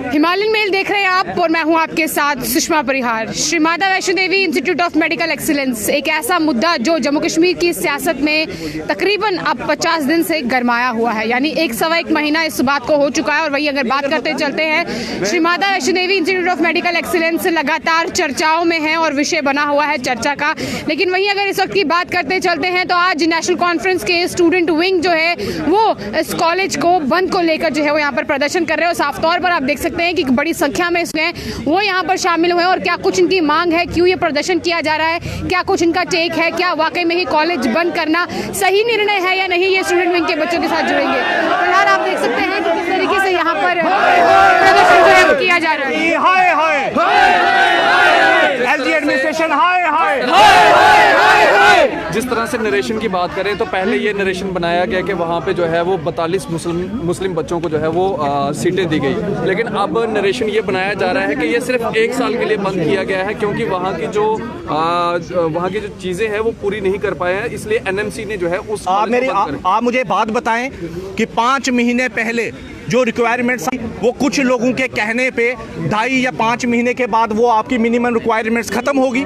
Himalayan mail देख रहे हैं आप और मैं हूं आपके साथ सुषमा परिहार। Shri Mata Vaishno Devi institute of medical excellence एक ऐसा मुद्दा जो जम्मू कश्मीर की सियासत में तकरीबन अब 50 दिन से गरमाया हुआ है, यानी सवा एक महीना इस बात को हो चुका है। और वही अगर बात करते चलते हैं, Shri Mata Vaishno Devi institute of medical excellence लगातार चर्चाओं में है और विषय बना हुआ है चर्चा का। लेकिन वहीं अगर इस वक्त की बात करते चलते हैं तो आज नेशनल कॉन्फ्रेंस के स्टूडेंट विंग जो है वो इस कॉलेज को बंद को लेकर जो है वो यहाँ पर प्रदर्शन कर रहे हैं। और साफ तौर पर आप देख सकते हैं कि बड़ी संख्या में वो यहाँ पर शामिल हुए हैं। और क्या कुछ इनकी मांग है, क्यों ये प्रदर्शन किया जा रहा है, क्या कुछ इनका टेक है, क्या वाकई में ही कॉलेज बंद करना सही निर्णय है या नहीं, ये स्टूडेंट विंग के बच्चों के साथ जुड़ेंगे। फिलहाल आप देख सकते हैं कि किस तरीके से यहाँ पर प्रदर्शन जो है वो किया जा रहा है। एडमिनिस्ट्रेशन जिस तरह से नरेशन की बात करें तो पहले ये नरेशन बनाया गया कि वहाँ पे जो है वो 42 मुस्लिम बच्चों को जो है वो सीटें दी गई, लेकिन अब नरेशन ये बनाया जा रहा है कि ये सिर्फ 1 साल के लिए बंद किया गया है क्योंकि वहाँ की जो चीज़ें हैं वो पूरी नहीं कर पाए हैं, इसलिए एनएमसी ने जो है उस आप मुझे बात बताएं कि 5 महीने पहले जो रिक्वायरमेंट्स वो कुछ लोगों के कहने पे 2.5 या 5 महीने के बाद वो आपकी मिनिमम रिक्वायरमेंट्स खत्म होगी।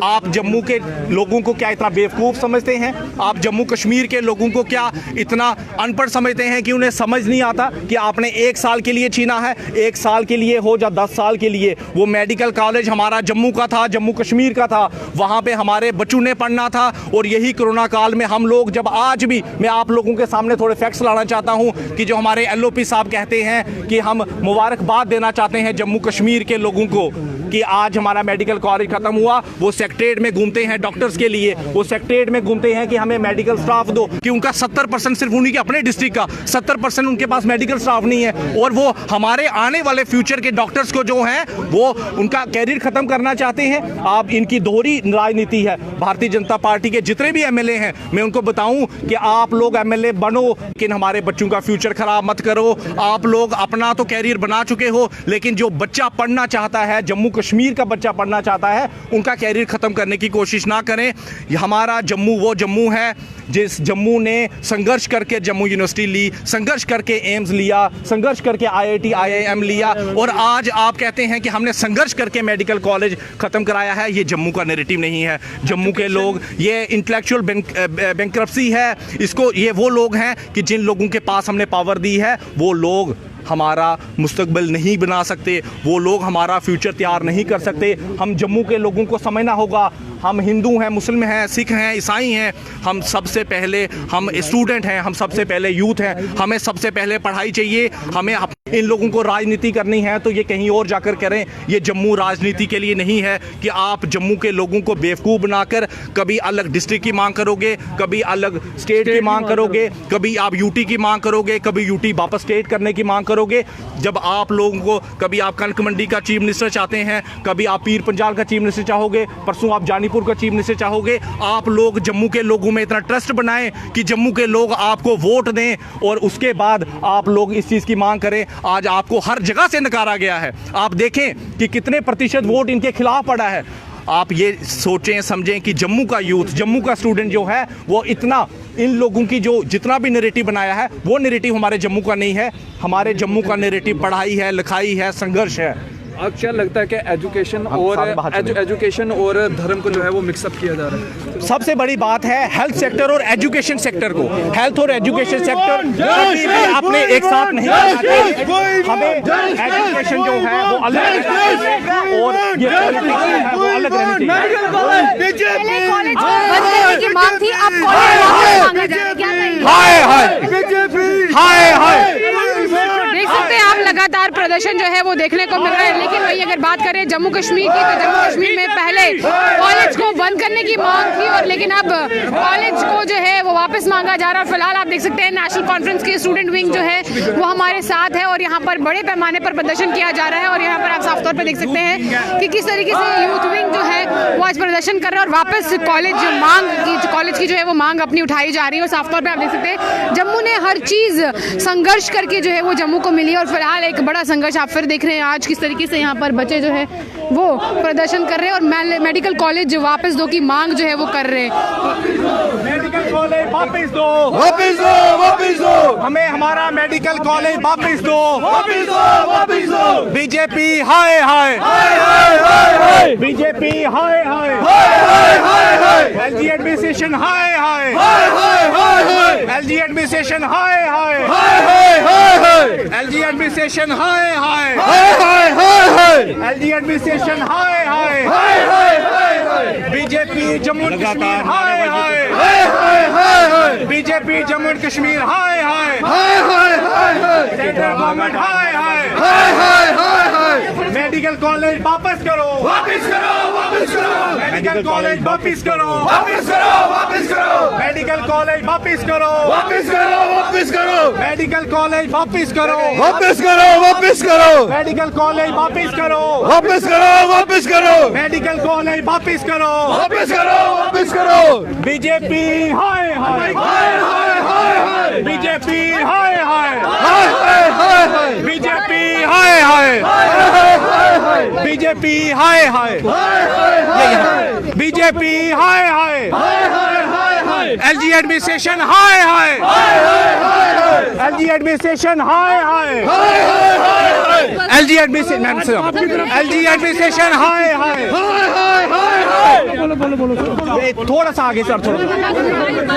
आप जम्मू के लोगों को क्या इतना बेवकूफ़ समझते हैं? आप जम्मू कश्मीर के लोगों को क्या इतना अनपढ़ समझते हैं कि उन्हें समझ नहीं आता कि आपने 1 साल के लिए छीना है? 1 साल के लिए हो या 10 साल के लिए, वो मेडिकल कॉलेज हमारा जम्मू का था, जम्मू कश्मीर का था, वहाँ पर हमारे बच्चों ने पढ़ना था। और यही कोरोना काल में हम लोग जब आज भी मैं आप लोगों के सामने थोड़े फैक्ट्स लाना चाहता हूँ कि जो हमारे LOP साहब कहते हैं कि हम मुबारकबाद देना चाहते हैं जम्मू कश्मीर के लोगों को कि आज हमारा मेडिकल कॉलेज खत्म हुआ। वो सेक्रेटरीट में घूमते हैं डॉक्टर्स के लिए, वो सेक्रेटरीट में घूमते हैं कि हमें मेडिकल स्टाफ दो, कि उनका 70% सिर्फ उन्हीं के अपने डिस्ट्रिक्ट का 70% उनके पास मेडिकल स्टाफ नहीं है। और वो हमारे आने वाले फ्यूचर के डॉक्टर्स को जो है वो उनका कैरियर खत्म करना चाहते हैं। आप इनकी दोहरी राजनीति है। भारतीय जनता पार्टी के जितने भी MLA हैं मैं उनको बताऊं कि आप लोग MLA बनो लेकिन हमारे बच्चों का फ्यूचर खराब मत करो। आप लोग अपना तो कैरियर बना चुके हो, लेकिन जो बच्चा पढ़ना चाहता है, जम्मू कश्मीर का बच्चा पढ़ना चाहता है, उनका कैरियर खत्म करने की कोशिश ना करें। हमारा जम्मू वो जम्मू है जिस जम्मू ने संघर्ष करके जम्मू यूनिवर्सिटी ली, संघर्ष करके एम्स लिया, संघर्ष करके IIT IIM लिया, और आज आप कहते हैं कि हमने संघर्ष करके मेडिकल कॉलेज खत्म कराया है। ये जम्मू का नैरेटिव नहीं है। जम्मू के लोग, ये इंटेलेक्चुअल बैंक्रप्सी है। इसको ये वो लोग हैं कि जिन लोगों के पास हमने पावर दी है वो लोग हमारा मुस्तकबिल नहीं बना सकते, वो लोग हमारा फ्यूचर तैयार नहीं कर सकते। हम जम्मू के लोगों को समझना होगा। हम हिंदू हैं, मुस्लिम हैं, सिख हैं, ईसाई हैं, हम सबसे पहले हम स्टूडेंट हैं, हम सबसे पहले यूथ हैं। हमें सबसे पहले पढ़ाई चाहिए। हमें इन लोगों को राजनीति करनी है तो ये कहीं और जाकर करें। ये जम्मू राजनीति के लिए नहीं है कि आप जम्मू के लोगों को बेवकूफ़ बनाकर कभी अलग डिस्ट्रिक्ट की मांग करोगे, कभी अलग स्टेट की मांग करोगे, कभी आप UT की मांग करोगे, कभी UT वापस स्टेट करने की मांग करोगे। जब आप लोगों को कभी आप कनक मंडी का चीफ मिनिस्टर चाहते हैं, कभी आप पीर पंजाल का चीफ मिनिस्टर चाहोगे, परसों आप जानीपुर का चीफ मिनिस्टर चाहोगे। आप लोग जम्मू के लोगों में इतना ट्रस्ट बनाएं कि जम्मू के लोग आपको वोट दें और उसके बाद आप लोग इस चीज़ की मांग करें। आज आपको हर जगह से नकारा गया है। आप देखें कि कितने प्रतिशत वोट इनके खिलाफ पड़ा है। आप ये सोचें समझें कि जम्मू का यूथ, जम्मू का स्टूडेंट जो है वो इतना, इन लोगों की जो जितना भी नैरेटिव बनाया है वो नैरेटिव हमारे जम्मू का नहीं है। हमारे जम्मू का नैरेटिव पढ़ाई है, लिखाई है, संघर्ष है। अब क्या लगता है कि एजुकेशन और धर्म को जो है वो मिक्सअप किया जा रहा है? सबसे बड़ी बात है हेल्थ सेक्टर और एजुकेशन सेक्टर को। हेल्थ और एजुकेशन सेक्टर कभी भी आपने एक साथ नहीं करना चाहिए। हमें एजुकेशन जो है वो अलग और ये पॉलिटिक्स है वो अलग रहनी चाहिए। देख सकते हैं आप लगातार प्रदर्शन जो है वो देखने को मिल रहा है। लेकिन वही अगर बात करें जम्मू कश्मीर की, तो जम्मू कश्मीर में पहले कॉलेज को बंद करने की मांग थी और लेकिन अब कॉलेज को जो है वो वापस मांगा जा रहा है। फिलहाल आप देख सकते हैं नेशनल कॉन्फ्रेंस की स्टूडेंट विंग जो है वो हमारे साथ है और यहाँ पर बड़े पैमाने पर प्रदर्शन किया जा रहा है। और यहाँ पर आप साफ तौर पर देख सकते हैं कि किस तरीके से यूथ विंग जो है वो आज प्रदर्शन कर रहा है और वापस कॉलेज की जो है वो मांग अपनी उठाई जा रही है। और साफ तौर पर आप देख सकते हैं जम्मू ने हर चीज़ संघर्ष करके जो है वो जम्मू को मिली। और फिलहाल एक बड़ा संघर्ष आप फिर देख रहे हैं आज किस तरीके से यहाँ पर बच्चे जो है वो प्रदर्शन कर रहे हैं और मेडिकल कॉलेज वापस दो की मांग जो है वो कर रहे हैं। मेडिकल कॉलेज वापस दो, वापस दो, वापस दो, हमें हमारा मेडिकल कॉलेज वापस दो, वापस दो, वापस दो। BJP hi hi, BJP hi hi, LG administration hi hi, LG administration hi hi, LG administration hi hi, LG administration hi hi, BJP Jammu and Kashmir hi hi, BJP Jammu and Kashmir hi hi, central government hi hi, medical college वापस करो, वापस करो, वापस करो, medical college वापस करो, वापस करो, वापस करो, मेडिकल कॉलेज वापस करो, वापस करो, वापस करो, मेडिकल कॉलेज वापस करो, वापस करो, वापस करो, मेडिकल कॉलेज वापस करो, वापस करो, वापस करो, मेडिकल कॉलेज वापस करो, वापस करो, वापस करो, बीजेपी हाय हाय, बीजेपी हाय हाय, बीजेपी हाय हाय, बीजेपी हाय हाय, बीजेपी हाय हाय, एलजी एडमिनिस्ट्रेशन हाय हाय, एलजी एडमिनिस्ट्रेशन हाय हाय, एलजी एडमिनिस्ट्रेशन हाय हाय, थोड़ा सा आगे सर, थोड़ा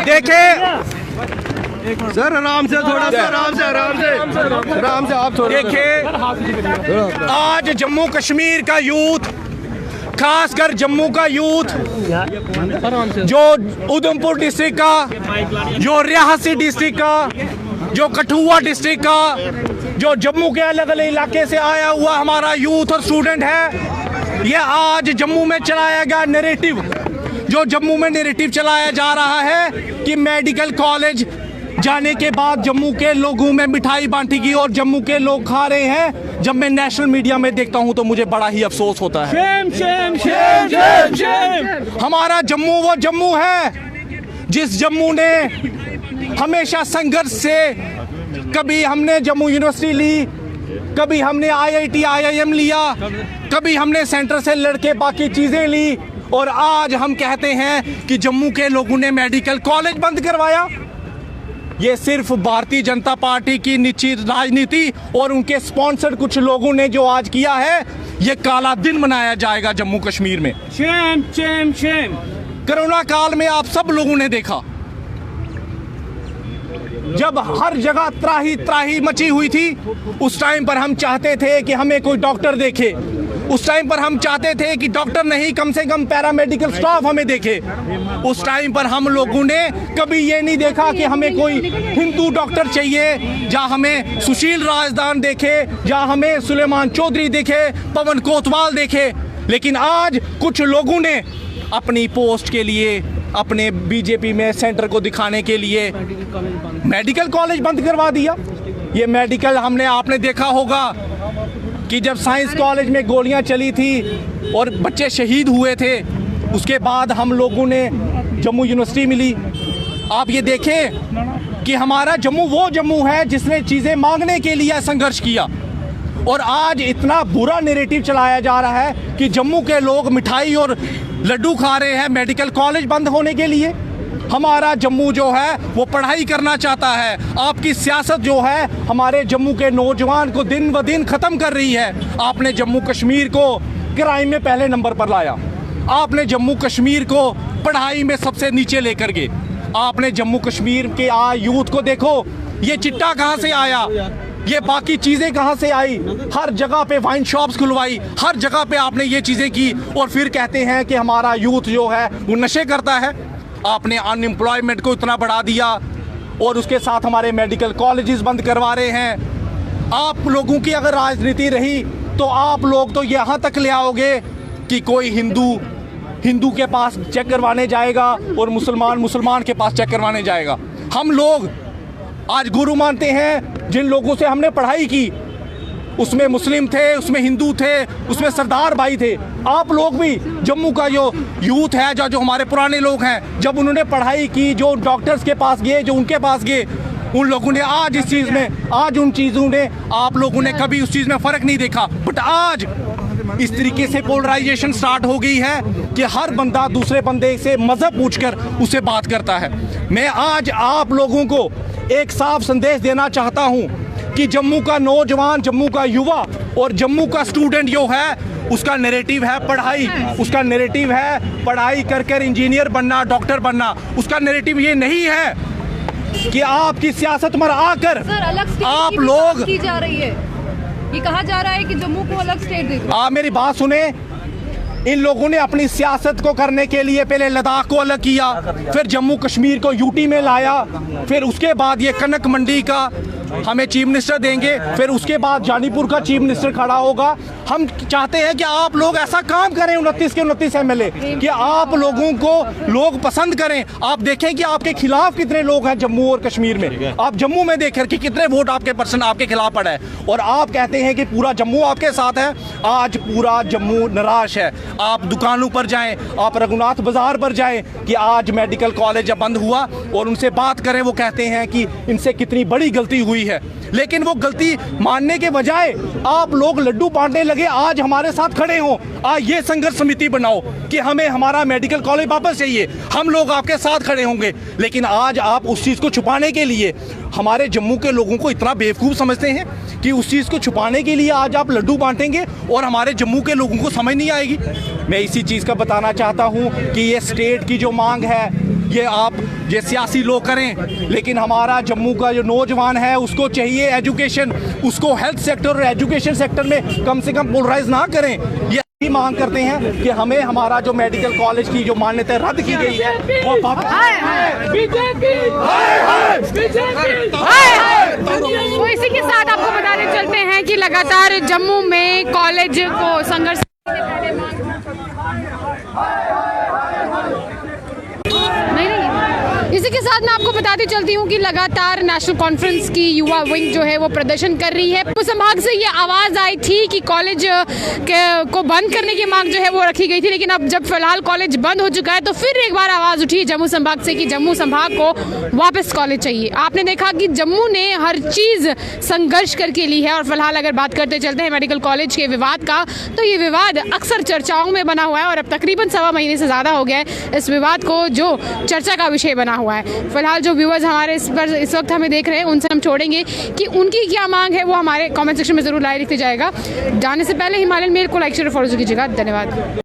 देखे सर आराम से, थोड़ा सा आराम से, आराम से, आराम से आप थोड़ा देखिए। आज जम्मू कश्मीर का यूथ, खासकर जम्मू का यूथ, जो उधमपुर डिस्ट्रिक्ट का, जो रियासी डिस्ट्रिक्ट का, जो कठुआ डिस्ट्रिक्ट का, जो जम्मू के अलग अलग इलाके से आया हुआ हमारा यूथ और स्टूडेंट है, ये आज जम्मू में चलाया गया नैरेटिव, जो जम्मू में नैरेटिव चलाया जा रहा है कि मेडिकल कॉलेज जाने के बाद जम्मू के लोगों में मिठाई बांटी गई और जम्मू के लोग खा रहे हैं। जब मैं नेशनल मीडिया में देखता हूं तो मुझे बड़ा ही अफसोस होता है। Shame, shame, shame, shame, shame. हमारा जम्मू वो जम्मू है जिस जम्मू ने हमेशा संघर्ष से, कभी हमने जम्मू यूनिवर्सिटी ली, कभी हमने IIT IIM लिया, कभी हमने सेंटर से लड़के बाकी चीजें ली, और आज हम कहते हैं कि जम्मू के लोगों ने मेडिकल कॉलेज बंद करवाया। ये सिर्फ भारतीय जनता पार्टी की निश्चित राजनीति और उनके स्पॉन्सर्ड कुछ लोगों ने जो आज किया है, ये काला दिन मनाया जाएगा जम्मू कश्मीर में। Shem, shame, Shem. कोरोना काल में आप सब लोगों ने देखा, जब हर जगह त्राही त्राही मची हुई थी, उस टाइम पर हम चाहते थे कि हमें कोई डॉक्टर देखे, उस टाइम पर हम चाहते थे कि डॉक्टर नहीं कम से कम पैरामेडिकल स्टाफ हमें देखे। उस टाइम पर हम लोगों ने कभी ये नहीं देखा कि हमें कोई हिंदू डॉक्टर चाहिए, जहाँ हमें सुशील राजदान देखे, जहाँ हमें सुलेमान चौधरी देखे, पवन कोतवाल देखे। लेकिन आज कुछ लोगों ने अपनी पोस्ट के लिए, अपने बीजेपी में सेंटर को दिखाने के लिए मेडिकल कॉलेज बंद करवा दिया। ये मेडिकल आपने देखा होगा कि जब साइंस कॉलेज में गोलियां चली थी और बच्चे शहीद हुए थे, उसके बाद हम लोगों ने जम्मू यूनिवर्सिटी मिली। आप ये देखें कि हमारा जम्मू वो जम्मू है जिसने चीज़ें मांगने के लिए संघर्ष किया, और आज इतना बुरा नैरेटिव चलाया जा रहा है कि जम्मू के लोग मिठाई और लड्डू खा रहे हैं मेडिकल कॉलेज बंद होने के लिए। हमारा जम्मू जो है वो पढ़ाई करना चाहता है। आपकी सियासत जो है हमारे जम्मू के नौजवान को दिन ब दिन ख़त्म कर रही है। आपने जम्मू कश्मीर को क्राइम में पहले नंबर पर लाया, आपने जम्मू कश्मीर को पढ़ाई में सबसे नीचे लेकर गए। आपने जम्मू कश्मीर के यूथ को देखो, ये चिट्टा कहाँ से आया, ये बाकी चीज़ें कहाँ से आई, हर जगह पे वाइन शॉप्स खुलवाई, हर जगह पे आपने ये चीज़ें की, और फिर कहते हैं कि हमारा यूथ जो है वो नशे करता है। आपने अनएम्प्लॉयमेंट को इतना बढ़ा दिया और उसके साथ हमारे मेडिकल कॉलेजेस बंद करवा रहे हैं। आप लोगों की अगर राजनीति रही तो आप लोग तो यहाँ तक ले आओगे कि कोई हिंदू के पास चेक करवाने जाएगा और मुसलमान के पास चेक करवाने जाएगा। हम लोग आज गुरु मानते हैं जिन लोगों से हमने पढ़ाई की, उसमें मुस्लिम थे, उसमें हिंदू थे, उसमें सरदार भाई थे। आप लोग भी जम्मू का जो यूथ है, जो हमारे पुराने लोग हैं, जब उन्होंने पढ़ाई की, जो डॉक्टर्स के पास गए, जो उनके पास गए, उन लोगों ने आज इस चीज़ में, आज उन चीज़ों ने, आप लोगों ने कभी उस चीज़ में फ़र्क नहीं देखा। बट आज इस तरीके से पोलराइजेशन स्टार्ट हो गई है कि हर बंदा दूसरे बंदे से मज़हब पूछकर उसे बात करता है। मैं आज आप लोगों को एक साफ संदेश देना चाहता हूं कि जम्मू का नौजवान, जम्मू का युवा और जम्मू का स्टूडेंट जो है उसका नैरेटिव है पढ़ाई, उसका नैरेटिव है पढ़ाई कर कर इंजीनियर बनना, डॉक्टर बनना। उसका नैरेटिव ये नहीं है कि आपकी सियासत में आकर सर अलग स्टेट आप की भी लोग बात की जा रही है। ये कहा जा रहा है कि जम्मू को अलग स्टेट दे दो। आप मेरी बात सुने, इन लोगों ने अपनी सियासत को करने के लिए पहले लद्दाख को अलग किया, फिर जम्मू कश्मीर को यूटी में लाया, फिर उसके बाद ये कनक मंडी का हमें चीफ मिनिस्टर देंगे, फिर उसके बाद जानीपुर का चीफ मिनिस्टर खड़ा होगा। हम चाहते हैं कि आप लोग ऐसा काम करें 29 के 29 एमएलए कि आप लोगों को लोग पसंद करें। आप देखें कि आपके खिलाफ कितने लोग हैं जम्मू और कश्मीर में। आप जम्मू में देखें कि कितने वोट आपके परसेंट आपके खिलाफ पड़ा है, और आप कहते हैं कि पूरा जम्मू आपके साथ है। आज पूरा जम्मू निराश है। आप दुकानों पर जाएं, आप रघुनाथ बाजार पर जाएं कि आज मेडिकल कॉलेज जब बंद हुआ और उनसे बात करें, वो कहते हैं कि इनसे कितनी बड़ी गलती हुई है, लेकिन वो गलती मानने के बजाय आप लोग लड्डू बांटने लगे। आज हमारे साथ खड़े हो, आज ये संघर्ष समिति बनाओ कि हमें हमारा मेडिकल कॉलेज वापस चाहिए, हम लोग आपके साथ खड़े होंगे। लेकिन आज आप उस चीज़ को छुपाने के लिए हमारे जम्मू के लोगों को इतना बेवकूफ़ समझते हैं कि उस चीज़ को छुपाने के लिए आज आप लड्डू बांटेंगे और हमारे जम्मू के लोगों को समझ नहीं आएगी। मैं इसी चीज़ का बताना चाहता हूँ कि ये स्टेट की जो मांग है ये आप ये सियासी लोग करें, लेकिन हमारा जम्मू का जो नौजवान है उसको चाहिए एजुकेशन, उसको हेल्थ सेक्टर और एजुकेशन सेक्टर में कम से कम पोलराइज ना करें। ये भी मांग करते हैं कि हमें हमारा जो मेडिकल कॉलेज की जो मान्यता रद्द की गई है वो तो इसी के साथ आपको बताते चलते हैं कि लगातार जम्मू में कॉलेज को संघर्ष इसी के साथ मैं आपको बताती चलती हूँ कि लगातार नेशनल कॉन्फ्रेंस की युवा विंग जो है वो प्रदर्शन कर रही है। जम्मू संभाग से ये आवाज़ आई थी कि कॉलेज को बंद करने की मांग जो है वो रखी गई थी, लेकिन अब जब फिलहाल कॉलेज बंद हो चुका है तो फिर एक बार आवाज़ उठी जम्मू संभाग से कि जम्मू संभाग को वापस कॉलेज चाहिए। आपने देखा कि जम्मू ने हर चीज़ संघर्ष करके ली है। और फिलहाल अगर बात करते चलते हैं मेडिकल कॉलेज के विवाद का, तो ये विवाद अक्सर चर्चाओं में बना हुआ है और अब तकरीबन 1.25 महीने से ज़्यादा हो गया है इस विवाद को जो चर्चा का विषय बना हुआ है। फिलहाल जो व्यूअर्स हमारे इस वक्त हमें देख रहे हैं उनसे हम छोड़ेंगे कि उनकी क्या मांग है, वो हमारे कमेंट सेक्शन में जरूर लाइव लिखते जाएगा। जाने से पहले हिमालयन मेल को लाइक शेयर फॉलो कीजिएगा। धन्यवाद।